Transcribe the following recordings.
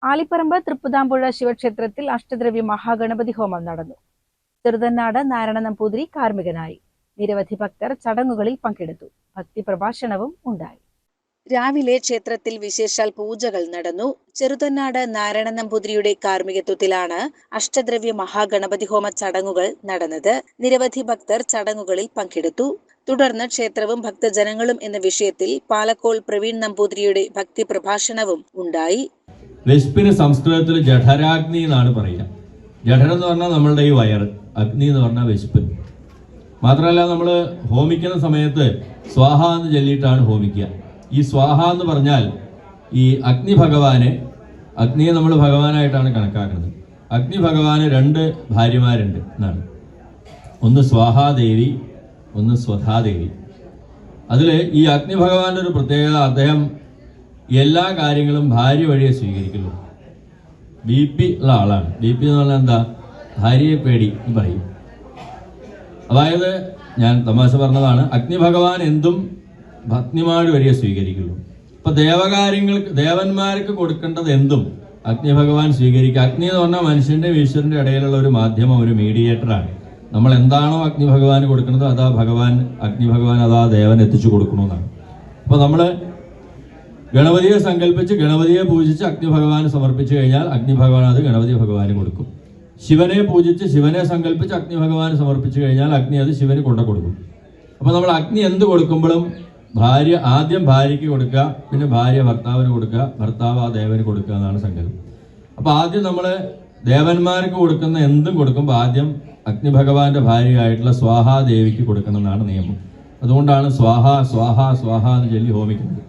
ആലിപ്പറമ്പ് തൃപ്പുതാമ്പുഴ ശിവക്ഷേത്രത്തിൽ അഷ്ടദ്രവ്യ മഹാഗണപതി ഹോമം നടന്നു. ചെറുതന്നാട് നാരായണ നമ്പൂതിരി കാർമ്മികനായി. നിരവധി ഭക്തർ ചടങ്ങുകളിൽ പങ്കെടുത്തു. ഭക്തി പ്രഭാഷണവും ഉണ്ടായി. രാവിലെ ക്ഷേത്രത്തിൽ വിശേഷാൽ പൂജകൾ നടന്നു. ചെറുതന്നാട് നാരായണ നമ്പൂതിരിയുടെ കാർമ്മികത്വത്തിലാണ് അഷ്ടദ്രവ്യ മഹാഗണപതി ഹോമ ചടങ്ങുകൾ നടന്നത്. നിരവധി ഭക്തർ ചടങ്ങുകളിൽ പങ്കെടുത്തു. തുടർന്ന് ക്ഷേത്രവും ഭക്തജനങ്ങളും എന്ന വിഷയത്തിൽ പാലക്കോൾ പ്രവീൺ നമ്പൂതിരിയുടെ ഭക്തി പ്രഭാഷണവും ഉണ്ടായി. വിശപ്പിന് സംസ്കൃതത്തിൽ ജഠരാഗ്നി എന്നാണ് പറയുക. ജഠരം എന്ന് പറഞ്ഞാൽ നമ്മളുടെ ഈ വയറ്, അഗ്നി എന്ന് പറഞ്ഞാൽ വിശപ്പ്. മാത്രമല്ല നമ്മൾ ഹോമിക്കുന്ന സമയത്ത് സ്വാഹ എന്ന് ചൊല്ലിയിട്ടാണ് ഹോമിക്കുക. ഈ സ്വാഹ എന്ന് പറഞ്ഞാൽ ഈ അഗ്നി ഭഗവാനെ, അഗ്നിയെ നമ്മൾ ഭഗവാനായിട്ടാണ് കണക്കാക്കുന്നത്. അഗ്നി ഭഗവാന് 2 ഭാര്യമാരുണ്ട് എന്നാണ്. ഒന്ന് സ്വാഹാദേവി, ഒന്ന് സ്വധാദേവി. അതിൽ ഈ അഗ്നി ഭഗവാന്റെ ഒരു പ്രത്യേകത, അദ്ദേഹം എല്ലാ കാര്യങ്ങളും ഭാര്യ വഴിയെ സ്വീകരിക്കുള്ളൂ. BP ഉള്ള ആളാണ്. BP എന്ന് പറഞ്ഞാൽ എന്താ? ഭാര്യയെ പേടി എന്ന് പറയും. അതായത് ഞാൻ തമാശ പറഞ്ഞതാണ്. അഗ്നി ഭഗവാൻ എന്തും ഭഗ്നിമാർ വഴിയെ സ്വീകരിക്കുള്ളൂ. ഇപ്പൊ ദേവന്മാർക്ക് കൊടുക്കേണ്ടത് എന്തും അഗ്നി ഭഗവാൻ സ്വീകരിക്കുക. അഗ്നി എന്ന് പറഞ്ഞാൽ മനുഷ്യന്റെ ഈശ്വരന്റെ ഇടയിലുള്ള ഒരു മാധ്യമം, ഒരു മീഡിയേറ്ററാണ്. നമ്മൾ എന്താണോ അഗ്നി ഭഗവാന് കൊടുക്കുന്നത് അതാ അഗ്നി ഭഗവാൻ അതാ ദേവൻ എത്തിച്ചു കൊടുക്കണമെന്നാണ്. അപ്പൊ നമ്മള് ഗണപതിയെ സങ്കല്പിച്ച് ഗണപതിയെ പൂജിച്ച് അഗ്നി ഭഗവാന് സമർപ്പിച്ചു കഴിഞ്ഞാൽ അഗ്നി ഭഗവാൻ അത് ഗണപതി ഭഗവാന് കൊടുക്കും. ശിവനെ പൂജിച്ച് ശിവനെ സങ്കല്പിച്ച് അഗ്നി ഭഗവാന് സമർപ്പിച്ചു കഴിഞ്ഞാൽ അഗ്നി അത് ശിവന് കൊണ്ടു കൊടുക്കും. അപ്പൊ നമ്മൾ അഗ്നി എന്ത് കൊടുക്കുമ്പോഴും ആദ്യം ഭാര്യയ്ക്ക് കൊടുക്കുക, പിന്നെ ഭാര്യ ഭർത്താവിന് കൊടുക്കുക, ഭർത്താവ് ആ ദേവന് കൊടുക്കുക എന്നാണ് സങ്കല്പം. അപ്പൊ ആദ്യം നമ്മൾ ദേവന്മാർക്ക് കൊടുക്കുന്ന എന്തും കൊടുക്കുമ്പോൾ ആദ്യം അഗ്നി ഭഗവാന്റെ ഭാര്യയായിട്ടുള്ള സ്വാഹാദേവിക്ക് കൊടുക്കണം എന്നാണ് നിയമം. അതുകൊണ്ടാണ് സ്വാഹ സ്വാഹ സ്വാഹ എന്ന് ചൊല്ലി ഹോമിക്കുന്നത്.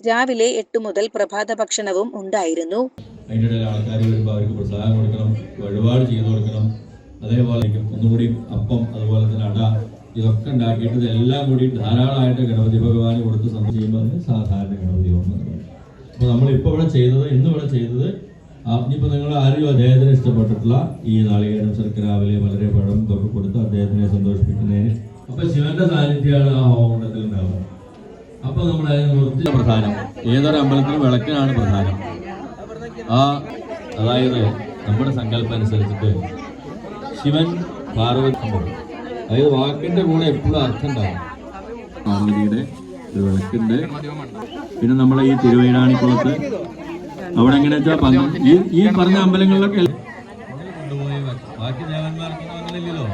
രാവിലെ 8 മുതൽ പ്രഭാത ഭക്ഷണവും ഉണ്ടായിരുന്നു. അതിൻ്റെ ഇടയിൽ ആൾക്കാർ വരുമ്പോൾ അവർക്ക് പ്രസാദം കൊടുക്കണം, വഴിപാട് ചെയ്തു കൊടുക്കണം. അതേപോലെ ഒന്നുകൂടി അപ്പം, അതുപോലെ തന്നെ അട, ഇതൊക്കെ ഉണ്ടാക്കിയിട്ട് ഇതെല്ലാം കൂടി ധാരാളമായിട്ട് ഗണപതി ഭഗവാന് കൊടുത്ത് ചെയ്യുമ്പോൾ അതിന് സാധാരണ ഗണപതി ഹോമം. അപ്പോൾ നമ്മളിപ്പോൾ ഇന്നിവിടെ ചെയ്തത് ഇനിയിപ്പോൾ നിങ്ങൾ ആരും അദ്ദേഹത്തിന് ഇഷ്ടപ്പെട്ടിട്ടുള്ള ഈ നാളികേരം, ശർക്കര, അവല്, വളരെ പഴം ഇതൊക്കെ കൊടുത്ത് അദ്ദേഹത്തിനെ സന്തോഷിപ്പിക്കുന്നതിന്. അപ്പൊ ശിവന്റെ സാന്നിധ്യമാണ് ആ ഹോമത്തിൽ ഉണ്ടാവുക. അപ്പൊ നമ്മൾ അതിന് പ്രധാനം ഏതൊരു അമ്പലത്തിലും വിളക്കിനാണ് പ്രധാനം. അതായത് നമ്മുടെ സങ്കല്പം അനുസരിച്ചിട്ട് ശിവൻ പാർവതി, അതായത് വാക്കിന്റെ കൂടെ എപ്പോഴും അർത്ഥം ഉണ്ടാവും. പാർവതിയുടെ ഒരു വിളക്കുണ്ട്. പിന്നെ നമ്മളെ ഈ തിരുവൈരാണിക്കുളത്ത് അവിടെ എങ്ങനെ വെച്ചാൽ ഈ പറഞ്ഞ അമ്പലങ്ങളിലൊക്കെ കൊണ്ടുപോയി ബാക്കി ദേവന്മാർക്കൊന്നും അങ്ങനെയല്ലോ.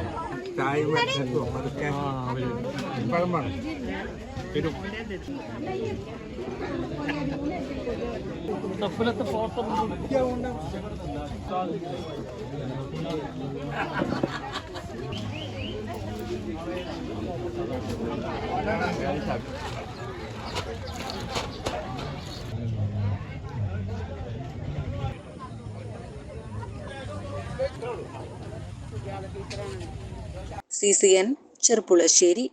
CCN ചെറുപ്പുളശ്ശേരി.